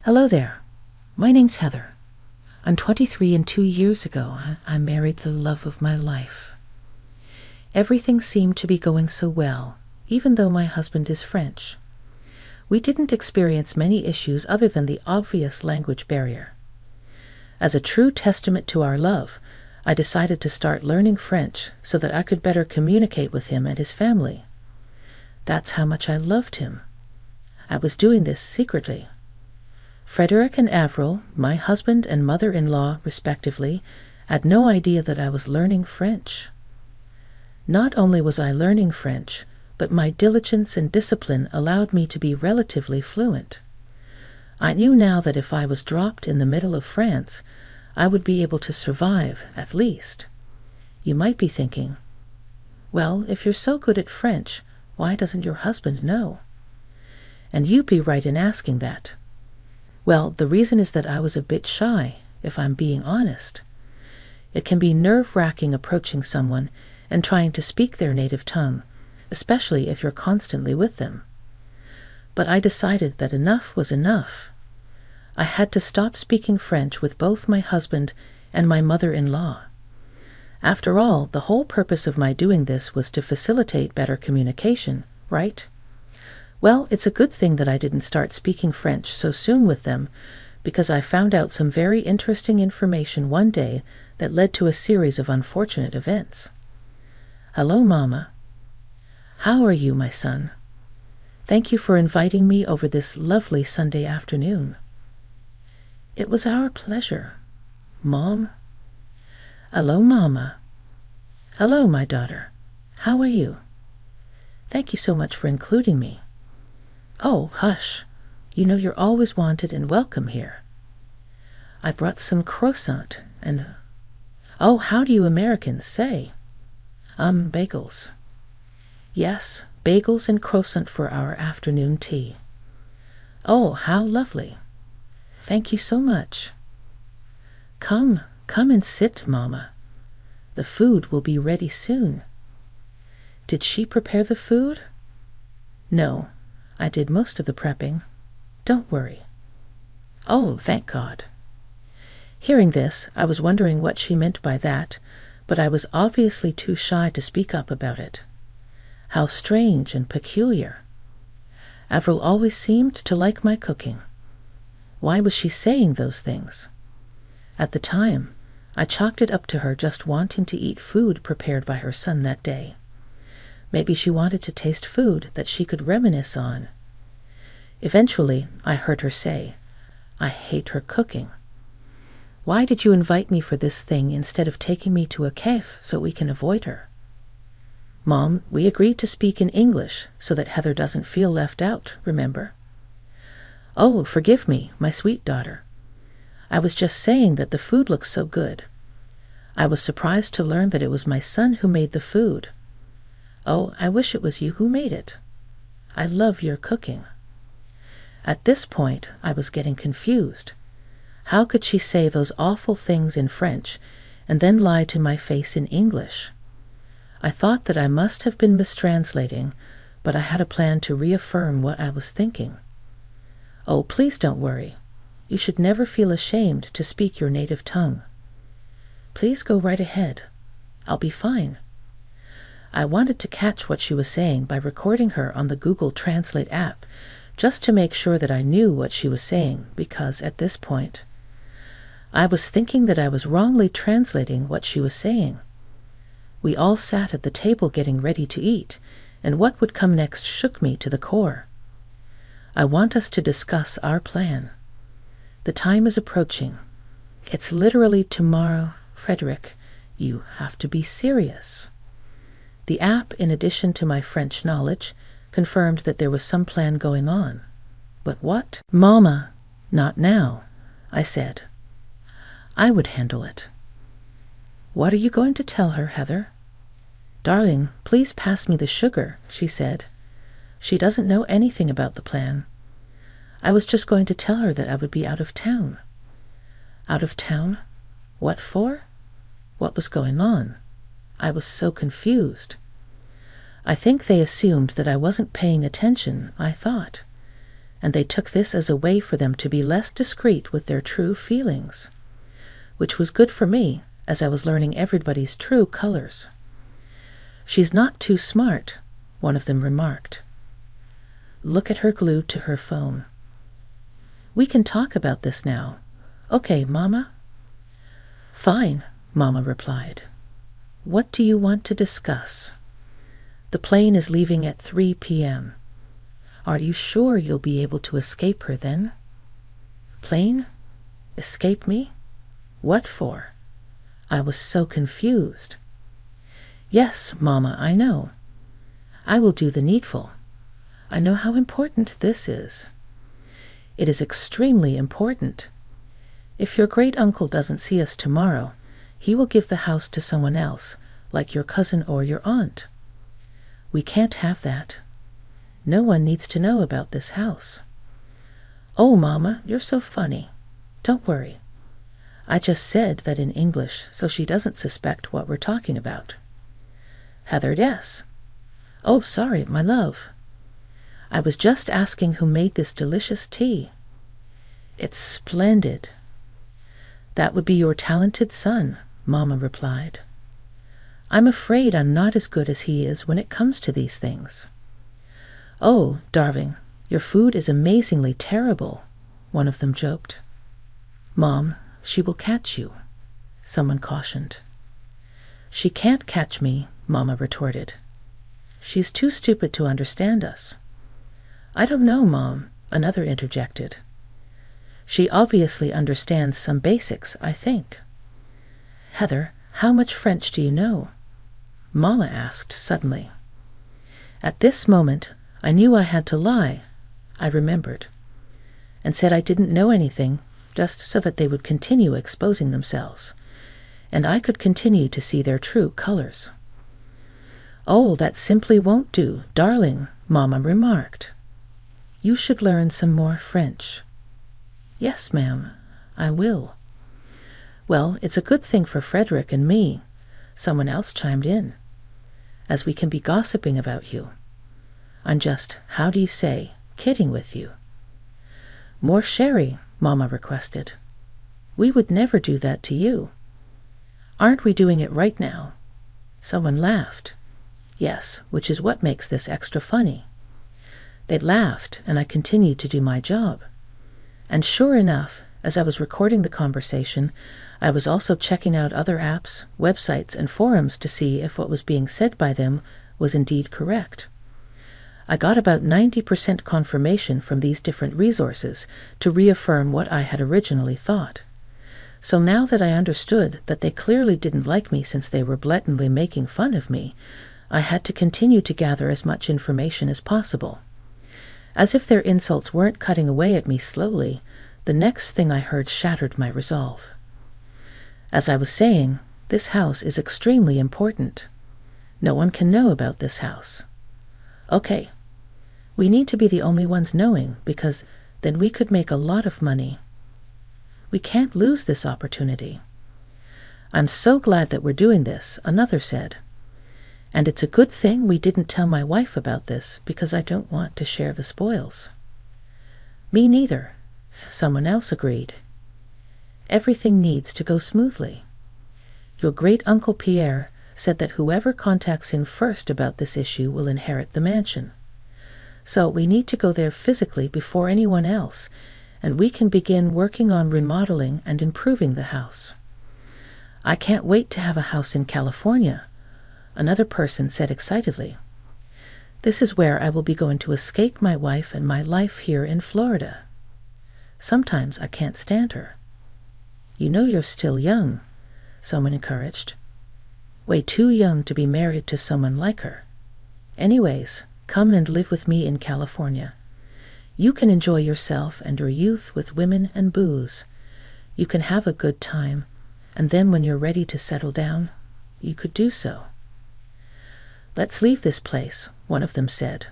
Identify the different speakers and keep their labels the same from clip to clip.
Speaker 1: Hello there. My name's Heather. I'm 23 and 2 years ago, I married the love of my life. Everything seemed to be going so well, even though my husband is French. We didn't experience many issues other than the obvious language barrier. As a true testament to our love, I decided to start learning French so that I could better communicate with him and his family. That's how much I loved him. I was doing this secretly. Frederick and Avril, my husband and mother-in-law, respectively, had no idea that I was learning French. Not only was I learning French, but my diligence and discipline allowed me to be relatively fluent. I knew now that if I was dropped in the middle of France, I would be able to survive, at least. You might be thinking, well, if you're so good at French, why doesn't your husband know? And you'd be right in asking that. Well, the reason is that I was a bit shy, if I'm being honest. It can be nerve-wracking approaching someone and trying to speak their native tongue, especially if you're constantly with them. But I decided that enough was enough. I had to stop speaking French with both my husband and my mother-in-law. After all, the whole purpose of my doing this was to facilitate better communication, right? Well, it's a good thing that I didn't start speaking French so soon with them, because I found out some very interesting information one day that led to a series of unfortunate events. Hello, Mama. How are you, my son? Thank you for inviting me over this lovely Sunday afternoon. It was our pleasure. Mom? Hello, Mama. Hello, my daughter. How are you? Thank you so much for including me. Oh, hush. You know you're always wanted and welcome here. I brought some croissant and... Oh, how do you Americans say? Bagels. Yes, bagels and croissant for our afternoon tea. Oh, how lovely. Thank you so much. Come and sit, Mama. The food will be ready soon. Did she prepare the food? No, I did most of the prepping. Don't worry. Oh, thank God. Hearing this, I was wondering what she meant by that, but I was obviously too shy to speak up about it. How strange and peculiar. Avril always seemed to like my cooking. Why was she saying those things? At the time, I chalked it up to her just wanting to eat food prepared by her son that day. Maybe she wanted to taste food that she could reminisce on. Eventually, I heard her say, I hate her cooking. Why did you invite me for this thing instead of taking me to a cafe so we can avoid her? Mom, we agreed to speak in English so that Heather doesn't feel left out, remember? Oh, forgive me, my sweet daughter. I was just saying that the food looks so good. I was surprised to learn that it was my son who made the food. Oh, I wish it was you who made it. I love your cooking. At this point, I was getting confused. How could she say those awful things in French and then lie to my face in English? I thought that I must have been mistranslating, but I had a plan to reaffirm what I was thinking. Oh, please don't worry. You should never feel ashamed to speak your native tongue. Please go right ahead. I'll be fine. I wanted to catch what she was saying by recording her on the Google Translate app, just to make sure that I knew what she was saying, because at this point, I was thinking that I was wrongly translating what she was saying. We all sat at the table getting ready to eat, and what would come next shook me to the core. I want us to discuss our plan. The time is approaching. It's literally tomorrow. Frederick, you have to be serious. The app, in addition to my French knowledge, confirmed that there was some plan going on. But what? Mama, not now, I said. I would handle it. What are you going to tell her, Heather? Darling, please pass me the sugar, she said. She doesn't know anything about the plan. I was just going to tell her that I would be out of town. Out of town? What for? What was going on? I was so confused. I think they assumed that I wasn't paying attention, I thought. and they took this as a way for them to be less discreet with their true feelings, which was good for me, as I was learning everybody's true colors. "She's not too smart," one of them remarked. Look at her glued to her phone. "We can talk about this now. Okay, Mama?" "Fine," Mama replied. "What do you want to discuss?" "The plane is leaving at 3 p.m. Are you sure you'll be able to escape her then?" "Plane? Escape me? What for?" I was so confused. "Yes, Mama, I know. I will do the needful. I know how important this is. It is extremely important. If your great-uncle doesn't see us tomorrow, he will give the house to someone else, like your cousin or your aunt. We can't have that. No one needs to know about this house." "Oh, Mama, you're so funny. Don't worry. I just said that in English so she doesn't suspect what we're talking about." "Heather, yes." "Oh, sorry, my love. I was just asking who made this delicious tea." "It's splendid." "That would be your talented son," Mama replied. "I'm afraid I'm not as good as he is when it comes to these things." "Oh, darling, your food is amazingly terrible," one of them joked. "Mom, she will catch you," someone cautioned. "She can't catch me," Mama retorted. "She's too stupid to understand us." "I don't know, Mom," another interjected. "She obviously understands some basics, I think." "Heather, how much French do you know?" Mama asked suddenly. At this moment, I knew I had to lie, I remembered, and said I didn't know anything, just so that they would continue exposing themselves, and I could continue to see their true colors. "Oh, that simply won't do, darling," Mama remarked. "You should learn some more French." "Yes, ma'am, I will." "Well, it's a good thing for Frederick and me," someone else chimed in, "as we can be gossiping about you. I'm just, how do you say, kidding with you." "More sherry," Mama requested. "We would never do that to you." "Aren't we doing it right now?" Someone laughed. "Yes, which is what makes this extra funny." They laughed, and I continued to do my job. And sure enough, as I was recording the conversation, I was also checking out other apps, websites, and forums to see if what was being said by them was indeed correct. I got about 90% confirmation from these different resources to reaffirm what I had originally thought. So now that I understood that they clearly didn't like me since they were blatantly making fun of me, I had to continue to gather as much information as possible. As if their insults weren't cutting away at me slowly, the next thing I heard shattered my resolve. As I was saying, this house is extremely important. No one can know about this house. Okay, we need to be the only ones knowing, because then we could make a lot of money. We can't lose this opportunity. I'm so glad that we're doing this, another said. And it's a good thing we didn't tell my wife about this, because I don't want to share the spoils. Me neither, someone else agreed. Everything needs to go smoothly. Your great-uncle Pierre said that whoever contacts him first about this issue will inherit the mansion. So we need to go there physically before anyone else, and we can begin working on remodeling and improving the house. I can't wait to have a house in California, another person said excitedly. This is where I will be going to escape my wife and my life here in Florida. Sometimes I can't stand her. You know you're still young, someone encouraged. Way too young to be married to someone like her. Anyways, come and live with me in California. You can enjoy yourself and your youth with women and booze. You can have a good time, and then when you're ready to settle down, you could do so. Let's leave this place, one of them said.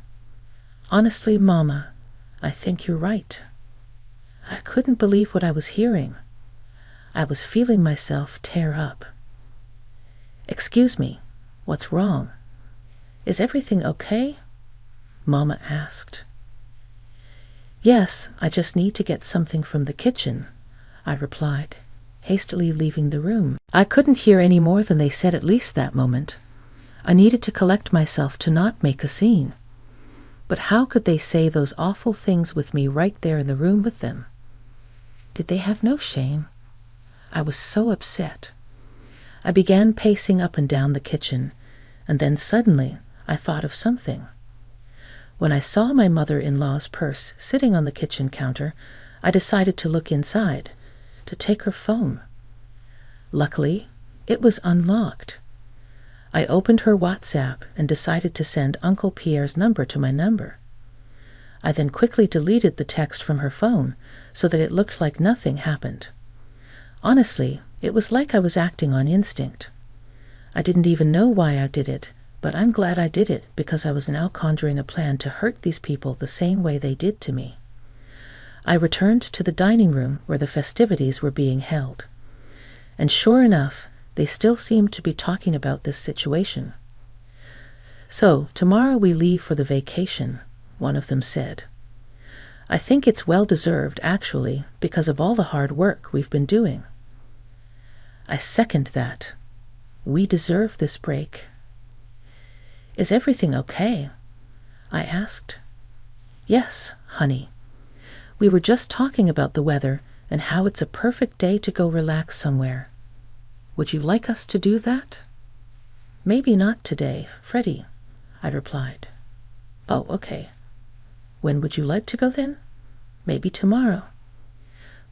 Speaker 1: Honestly, Mama, I think you're right. I couldn't believe what I was hearing. I was feeling myself tear up. Excuse me, what's wrong? Is everything okay? Mama asked. "Yes, I just need to get something from the kitchen," I replied, hastily leaving the room. I couldn't hear any more than they said at least that moment. I needed to collect myself to not make a scene. But how could they say those awful things with me right there in the room with them? Did they have no shame? I was so upset. I began pacing up and down the kitchen, and then suddenly I thought of something. When I saw my mother-in-law's purse sitting on the kitchen counter, I decided to look inside, to take her phone. Luckily, it was unlocked. I opened her WhatsApp and decided to send Uncle Pierre's number to my number. I then quickly deleted the text from her phone so that it looked like nothing happened. Honestly, it was like I was acting on instinct. I didn't even know why I did it, but I'm glad I did it because I was now conjuring a plan to hurt these people the same way they did to me. I returned to the dining room where the festivities were being held. And sure enough, they still seemed to be talking about this situation. "So, tomorrow we leave for the vacation," one of them said. "I think it's well-deserved, actually, because of all the hard work we've been doing." I second that. We deserve this break. "Is everything okay?" I asked. "Yes, honey. We were just talking about the weather and how it's a perfect day to go relax somewhere. Would you like us to do that?" "Maybe not today, Freddie," I replied. "Oh, okay. When would you like to go then?" "Maybe tomorrow."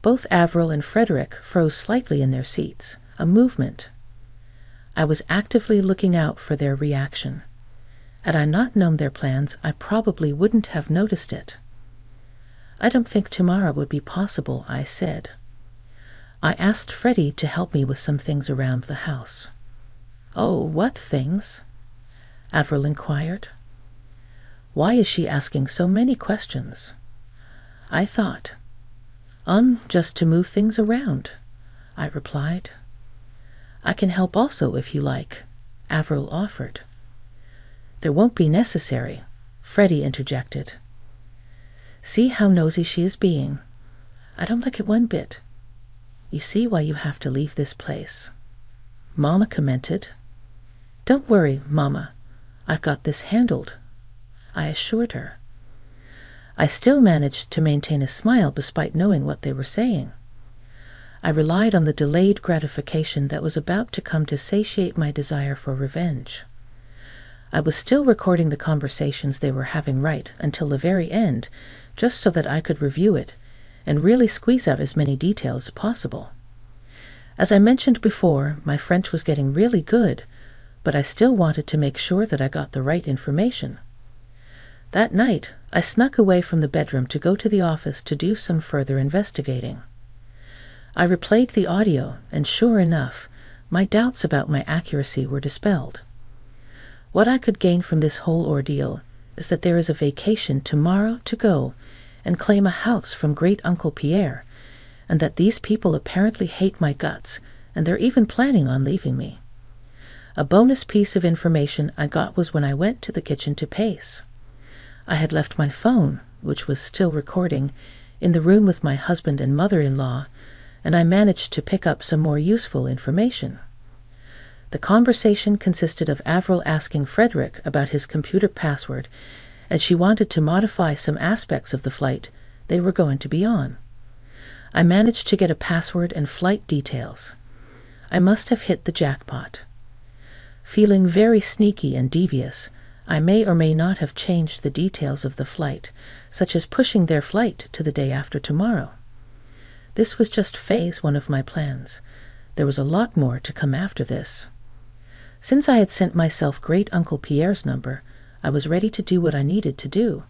Speaker 1: Both Avril and Frederick froze slightly in their seats, a movement. I was actively looking out for their reaction. Had I not known their plans, I probably wouldn't have noticed it. "I don't think tomorrow would be possible," I said. I asked Freddie to help me with some things around the house. "Oh, what things?" Avril inquired. Why is she asking so many questions? I thought. Just to move things around," I replied. "I can help also if you like," Avril offered. "There won't be necessary," Freddie interjected. "See how nosy she is being. I don't like it one bit. You see why you have to leave this place," Mama commented. "Don't worry, Mama. I've got this handled," I assured her. I still managed to maintain a smile despite knowing what they were saying. I relied on the delayed gratification that was about to come to satiate my desire for revenge. I was still recording the conversations they were having right until the very end, just so that I could review it and really squeeze out as many details as possible. As I mentioned before, my French was getting really good, but I still wanted to make sure that I got the right information. That night, I snuck away from the bedroom to go to the office to do some further investigating. I replayed the audio, and sure enough, my doubts about my accuracy were dispelled. What I could gain from this whole ordeal is that there is a vacation tomorrow to go and claim a house from Great Uncle Pierre, and that these people apparently hate my guts, and they're even planning on leaving me. A bonus piece of information I got was when I went to the kitchen to pace. I had left my phone, which was still recording, in the room with my husband and mother-in-law, and I managed to pick up some more useful information. The conversation consisted of Avril asking Frederick about his computer password, and she wanted to modify some aspects of the flight they were going to be on. I managed to get a password and flight details. I must have hit the jackpot. Feeling very sneaky and devious, I may or may not have changed the details of the flight, such as pushing their flight to the day after tomorrow. This was just phase 1 of my plans. There was a lot more to come after this. Since I had sent myself Great Uncle Pierre's number, I was ready to do what I needed to do.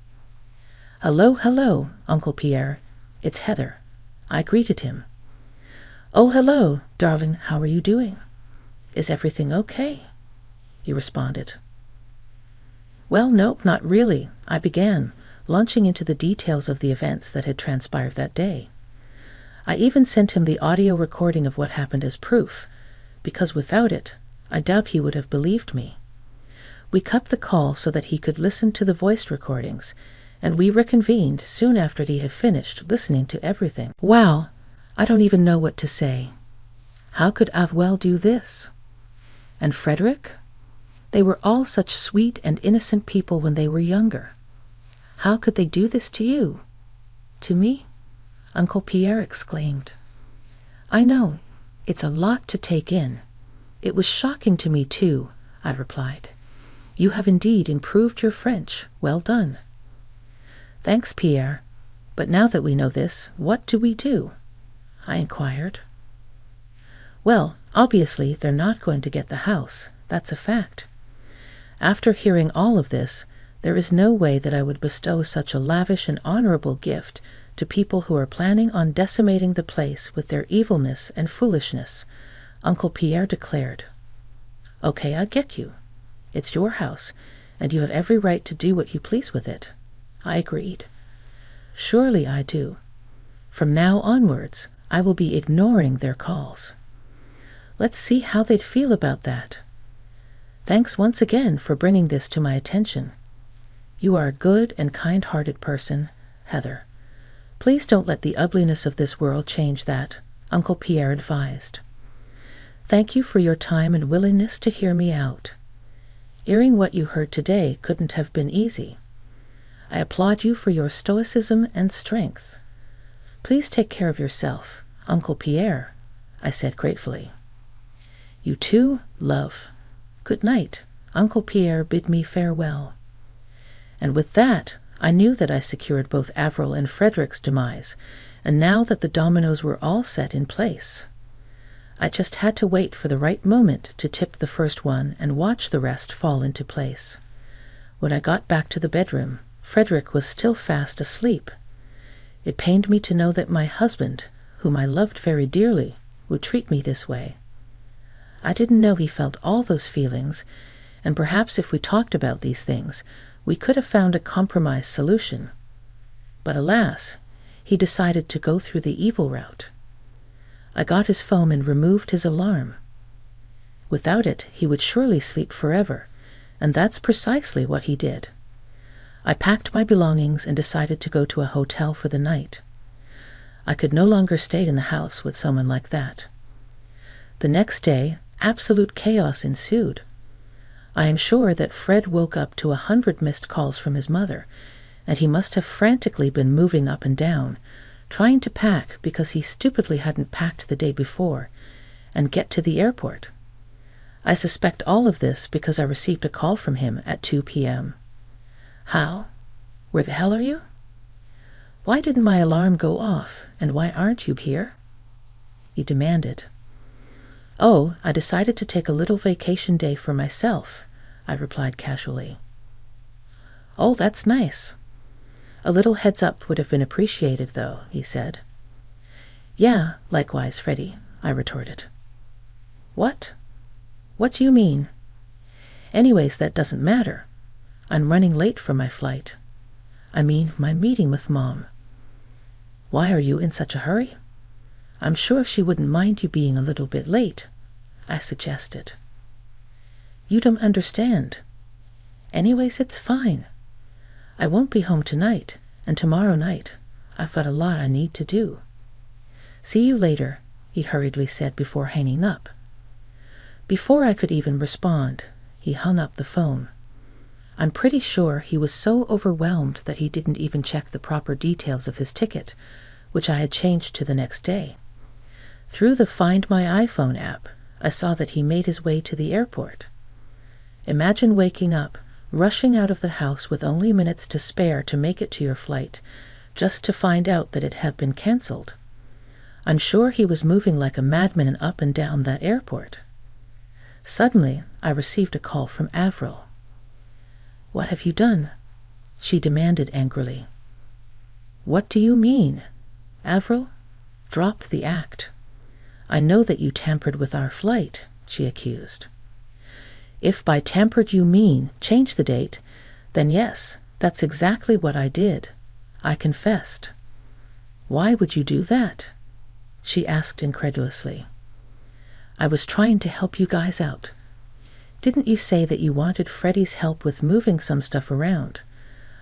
Speaker 1: Hello, Uncle Pierre. It's Heather," I greeted him. "Oh, hello, darling, how are you doing? Is everything okay?" he responded. "Well, no, not really," I began, launching into the details of the events that had transpired that day. I even sent him the audio recording of what happened as proof, because without it, I doubt he would have believed me. We cut the call so that he could listen to the voice recordings, and we reconvened soon after he had finished listening to everything. Wow, I don't even know what to say. How could Avril do this? And Frederick? They were all such sweet and innocent people when they were younger. How could they do this to you? To me? Uncle Pierre exclaimed. I know, it's a lot to take in. It was shocking to me too, I replied. You have indeed improved your French. Well done. Thanks, Pierre. But now that we know this, what do we do? I inquired. Well, obviously they're not going to get the house. That's a fact. After hearing all of this, there is no way that I would bestow such a lavish and honorable gift to people who are planning on decimating the place with their evilness and foolishness, Uncle Pierre declared. Okay, I get you. It's your house, and you have every right to do what you please with it. I agreed. Surely I do. From now onwards, I will be ignoring their calls. Let's see how they'd feel about that. Thanks once again for bringing this to my attention. You are a good and kind-hearted person, Heather. Please don't let the ugliness of this world change that, Uncle Pierre advised. Thank you for your time and willingness to hear me out. Hearing what you heard today couldn't have been easy. I applaud you for your stoicism and strength. Please take care of yourself, Uncle Pierre, I said gratefully. You too, love. Good night. Uncle Pierre bid me farewell. And with that, I knew that I secured both Avril and Frederick's demise, and now that the dominoes were all set in place. I just had to wait for the right moment to tip the first one and watch the rest fall into place. When I got back to the bedroom, Frederick was still fast asleep. It pained me to know that my husband, whom I loved very dearly, would treat me this way. I didn't know he felt all those feelings, and perhaps if we talked about these things, we could have found a compromise solution. But alas, he decided to go through the evil route. I got his phone and removed his alarm. Without it, he would surely sleep forever, and that's precisely what he did. I packed my belongings and decided to go to a hotel for the night. I could no longer stay in the house with someone like that. The next day, absolute chaos ensued. I am sure that Fred woke up to 100 missed calls from his mother, and he must have frantically been moving up and down, trying to pack because he stupidly hadn't packed the day before, and get to the airport. I suspect all of this because I received a call from him at 2 p.m. How? Where the hell are you? Why didn't my alarm go off, and why aren't you here? He demanded. Oh, I decided to take a little vacation day for myself, I replied casually. Oh, that's nice. A little heads up would have been appreciated, though, he said. Yeah, likewise, Freddie, I retorted. What? What do you mean? Anyways, that doesn't matter. I'm running late for my flight. I mean, my meeting with Mom. Why are you in such a hurry? I'm sure she wouldn't mind you being a little bit late, I suggested. You don't understand. Anyways, it's fine. I won't be home tonight, and tomorrow night. I've got a lot I need to do. See you later, he hurriedly said before hanging up. Before I could even respond, he hung up the phone. I'm pretty sure he was so overwhelmed that he didn't even check the proper details of his ticket, which I had changed to the next day. Through the Find My iPhone app, I saw that he made his way to the airport. Imagine waking up, rushing out of the house with only minutes to spare to make it to your flight, just to find out that it had been cancelled. I'm sure he was moving like a madman up and down that airport. Suddenly, I received a call from Avril. What have you done? She demanded angrily. What do you mean? Avril, drop the act. I know that you tampered with our flight, she accused. If by tampered you mean change the date, then yes, that's exactly what I did. I confessed. Why would you do that? She asked incredulously. I was trying to help you guys out. Didn't you say that you wanted Freddie's help with moving some stuff around?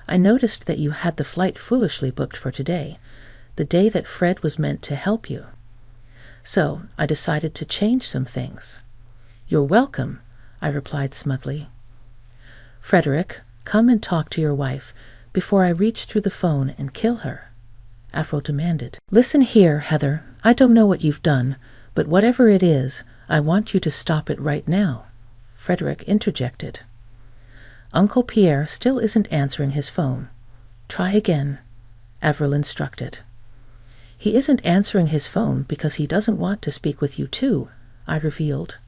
Speaker 1: I noticed that you had the flight foolishly booked for today, the day that Fred was meant to help you. So I decided to change some things." "You're welcome," I replied smugly. "Frederick, come and talk to your wife before I reach through the phone and kill her," Avril demanded. "Listen here, Heather, I don't know what you've done, but whatever it is, I want you to stop it right now," Frederick interjected. "Uncle Pierre still isn't answering his phone. Try again," Avril instructed. "He isn't answering his phone because he doesn't want to speak with you too," I revealed.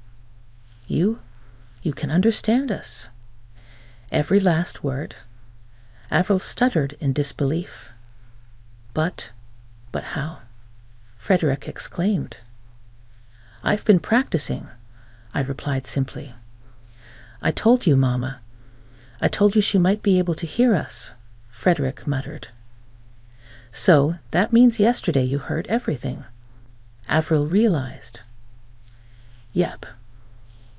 Speaker 1: You can understand us." Every last word. Avril stuttered in disbelief. But how?" Frederick exclaimed. "I've been practicing," I replied simply. "I told you, Mama. I told you she might be able to hear us," Frederick muttered. "So that means yesterday you heard everything," Avril realized. "Yep.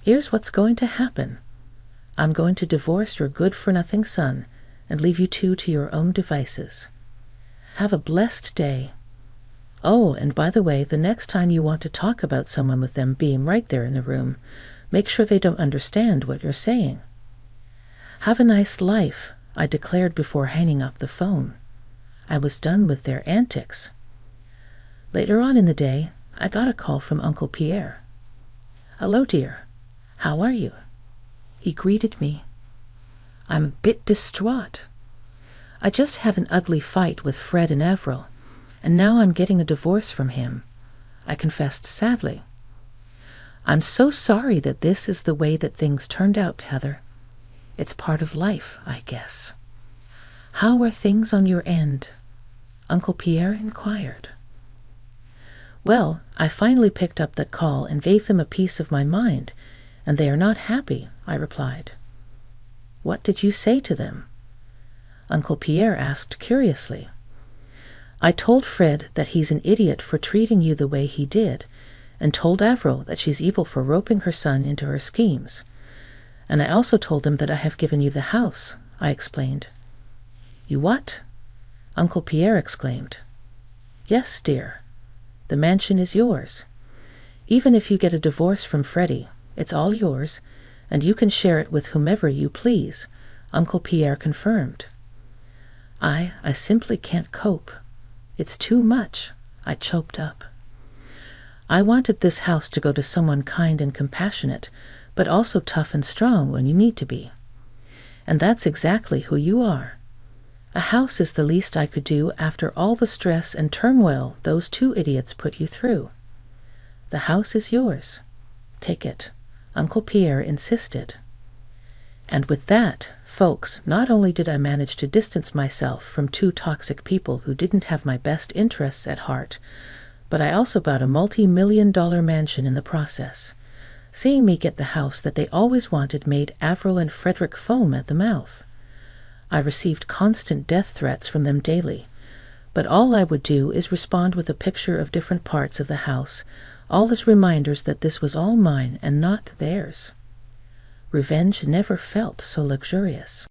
Speaker 1: Here's what's going to happen. I'm going to divorce your good-for-nothing son and leave you two to your own devices. Have a blessed day. Oh, and by the way, the next time you want to talk about someone with them being right there in the room, make sure they don't understand what you're saying." "Have a nice life," I declared before hanging up the phone. I was done with their antics. Later on in the day, I got a call from Uncle Pierre. "Hello, dear. How are you?" He greeted me. I'm a bit distraught. I just had an ugly fight with Fred and Avril, and now I'm getting a divorce from him, I confessed sadly. "I'm so sorry that this is the way that things turned out, Heather. It's part of life, I guess. How are things on your end?" Uncle Pierre inquired. "Well, I finally picked up that call and gave them a piece of my mind, and they are not happy," I replied. "What did you say to them?" Uncle Pierre asked curiously. "I told Fred that he's an idiot for treating you the way he did, and told Avril that she's evil for roping her son into her schemes. And I also told them that I have given you the house," I explained. "You what?" Uncle Pierre exclaimed. "Yes, dear. The mansion is yours. Even if you get a divorce from Freddie, it's all yours, and you can share it with whomever you please," Uncle Pierre confirmed. I simply can't cope. It's too much," I choked up. "I wanted this house to go to someone kind and compassionate, but also tough and strong when you need to be. And that's exactly who you are. A house is the least I could do after all the stress and turmoil those two idiots put you through. The house is yours. Take it," Uncle Pierre insisted. And with that, folks, not only did I manage to distance myself from two toxic people who didn't have my best interests at heart, but I also bought a multi-million-dollar mansion in the process. Seeing me get the house that they always wanted made Avril and Frederick foam at the mouth. I received constant death threats from them daily, but all I would do is respond with a picture of different parts of the house, all as reminders that this was all mine and not theirs. Revenge never felt so luxurious.